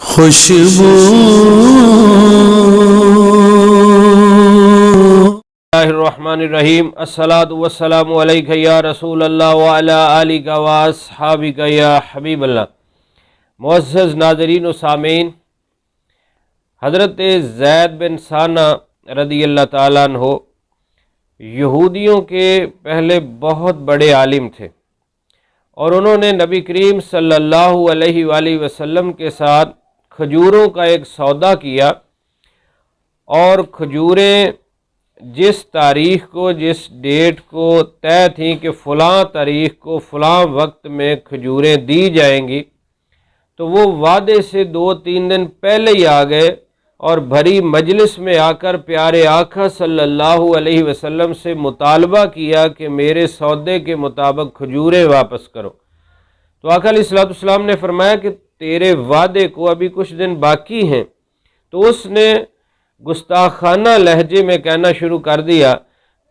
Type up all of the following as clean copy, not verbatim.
خوشبو اللہ الرحمن الرحیم الصلاۃ والسلام علیک یا رسول اللہ وعلی آلک واصحابک یا حبیب اللہ۔ معزز ناظرین و سامعین، حضرت زید بن ثانہ رضی اللہ تعالیٰ عنہ یہودیوں کے پہلے بہت بڑے عالم تھے، اور انہوں نے نبی کریم صلی اللہ علیہ وآلہ وسلم کے ساتھ کھجوروں کا ایک سودا کیا، اور کھجوریں جس تاریخ کو، جس ڈیٹ کو طے تھیں کہ فلاں تاریخ کو فلاں وقت میں کھجوریں دی جائیں گی، تو وہ وعدے سے 2-3 دن پہلے ہی آ گئے اور بھری مجلس میں آ کر پیارے آقا صلی اللہ علیہ وسلم سے مطالبہ کیا کہ میرے سودے کے مطابق کھجوریں واپس کرو۔ تو آقا علیہ السلام نے فرمایا کہ تیرے وعدے کو ابھی کچھ دن باقی ہیں۔ تو اس نے گستاخانہ لہجے میں کہنا شروع کر دیا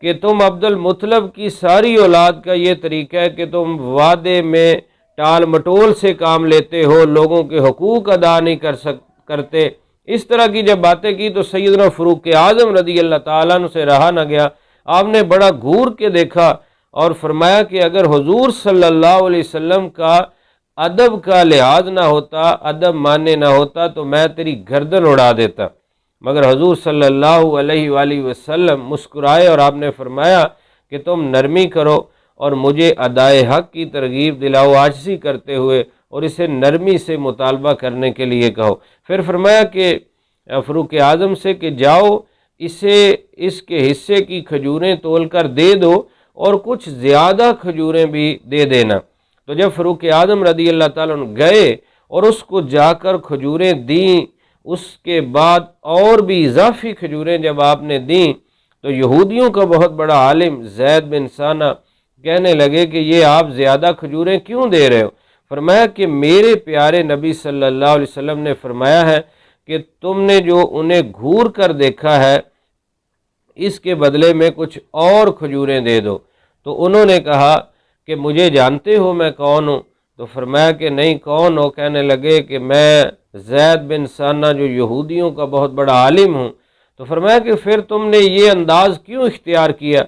کہ تم عبد المطلب کی ساری اولاد کا یہ طریقہ ہے کہ تم وعدے میں ٹال مٹول سے کام لیتے ہو، لوگوں کے حقوق ادا نہیں کرتے۔ اس طرح کی جب باتیں کی تو سیدنا فاروق اعظم رضی اللہ تعالیٰ عنہ سے رہا نہ گیا۔ آپ نے بڑا گھور کے دیکھا اور فرمایا کہ اگر حضور صلی اللہ علیہ وسلم کا ادب کا لحاظ نہ ہوتا، ادب ماننے نہ ہوتا، تو میں تیری گردن اڑا دیتا۔ مگر حضور صلی اللہ علیہ وآلہ وسلم مسکرائے اور آپ نے فرمایا کہ تم نرمی کرو اور مجھے ادائے حق کی ترغیب دلاؤ، عاجزی کرتے ہوئے، اور اسے نرمی سے مطالبہ کرنے کے لیے کہو۔ پھر فرمایا کہ فاروق اعظم سے کہ جاؤ اسے اس کے حصے کی کھجوریں تول کر دے دو اور کچھ زیادہ کھجوریں بھی دے دینا۔ تو جب فاروق اعظم رضی اللہ تعالیٰ عنہ گئے اور اس کو جا کر کھجوریں دیں، اس کے بعد اور بھی اضافی کھجوریں جب آپ نے دیں، تو یہودیوں کا بہت بڑا عالم زید بن ثانہ کہنے لگے کہ یہ آپ زیادہ کھجوریں کیوں دے رہے ہو؟ فرمایا کہ میرے پیارے نبی صلی اللہ علیہ وسلم نے فرمایا ہے کہ تم نے جو انہیں گھور کر دیکھا ہے، اس کے بدلے میں کچھ اور کھجوریں دے دو۔ تو انہوں نے کہا کہ مجھے جانتے ہو میں کون ہوں؟ تو فرمایا کہ نہیں، کون ہو؟ کہنے لگے کہ میں زید بن ثانہ جو یہودیوں کا بہت بڑا عالم ہوں۔ تو فرمایا کہ پھر تم نے یہ انداز کیوں اختیار کیا؟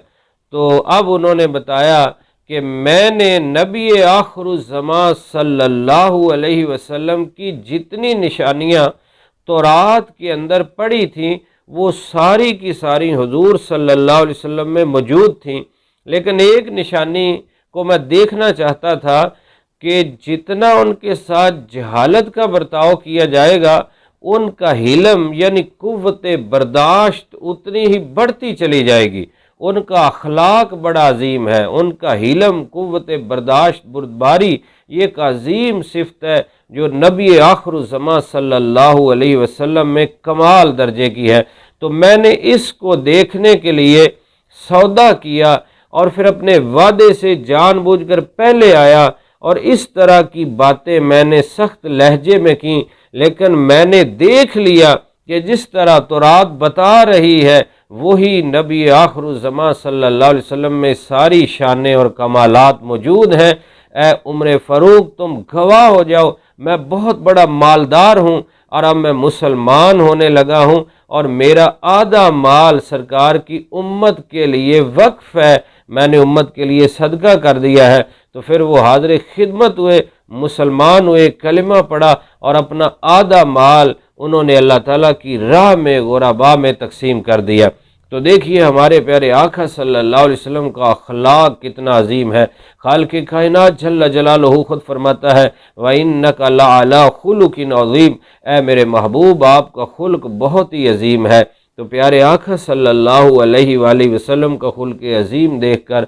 تو اب انہوں نے بتایا کہ میں نے نبی آخر الزمان صلی اللہ علیہ وسلم کی جتنی نشانیاں تورات کے اندر پڑھی تھیں وہ ساری کی ساری حضور صلی اللہ علیہ وسلم میں موجود تھیں، لیکن ایک نشانی کو میں دیکھنا چاہتا تھا کہ جتنا ان کے ساتھ جہالت کا برتاؤ کیا جائے گا، ان کا حلم یعنی قوت برداشت اتنی ہی بڑھتی چلی جائے گی۔ ان کا اخلاق بڑا عظیم ہے، ان کا حلم، قوت برداشت، بردباری یہ ایک عظیم صفت ہے جو نبی آخر الزمان صلی اللہ علیہ وسلم میں کمال درجے کی ہے۔ تو میں نے اس کو دیکھنے کے لیے سودا کیا اور پھر اپنے وعدے سے جان بوجھ کر پہلے آیا، اور اس طرح کی باتیں میں نے سخت لہجے میں کی، لیکن میں نے دیکھ لیا کہ جس طرح تورات بتا رہی ہے وہی نبی آخر الزمان صلی اللہ علیہ وسلم میں ساری شانیں اور کمالات موجود ہیں۔ اے عمر فاروق، تم گواہ ہو جاؤ، میں بہت بڑا مالدار ہوں اور اب میں مسلمان ہونے لگا ہوں، اور میرا آدھا مال سرکار کی امت کے لیے وقف ہے، میں نے امت کے لیے صدقہ کر دیا ہے۔ تو پھر وہ حاضر خدمت ہوئے، مسلمان ہوئے، کلمہ پڑھا، اور اپنا آدھا مال انہوں نے اللہ تعالیٰ کی راہ میں غرباء میں تقسیم کر دیا۔ تو دیکھیے ہمارے پیارے آقا صلی اللہ علیہ وسلم کا اخلاق کتنا عظیم ہے۔ خالق کائنات جل جلالہ خود فرماتا ہے وَإِنَّكَ لَعَلَىٰ خُلُقٍ عَظِيمٍ، اے میرے محبوب آپ کا خلق بہت ہی عظیم ہے۔ تو پیارے آقا صلی اللہ علیہ وآلہ وسلم کا خلق عظیم دیکھ کر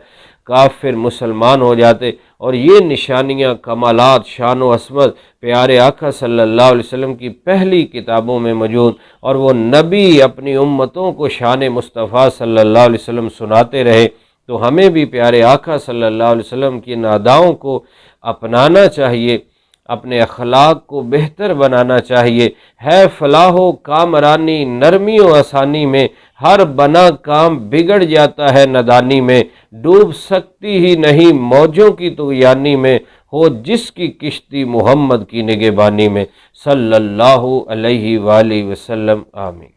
کافر مسلمان ہو جاتے، اور یہ نشانیاں، کمالات، شان و عظمت پیارے آقا صلی اللہ علیہ وسلم کی پہلی کتابوں میں موجود، اور وہ نبی اپنی امتوں کو شان مصطفیٰ صلی اللہ علیہ وسلم سناتے رہے۔ تو ہمیں بھی پیارے آقا صلی اللہ علیہ وسلم کی ان اداؤں کو اپنانا چاہیے، اپنے اخلاق کو بہتر بنانا چاہیے۔ ہے فلاح و کامرانی نرمی و آسانی میں، ہر بنا کام بگڑ جاتا ہے نادانی میں، ڈوب سکتی ہی نہیں موجوں کی طغیانی میں، ہو جس کی کشتی محمد کی نگہبانی میں صلی اللہ علیہ وآلہ وسلم، آمین۔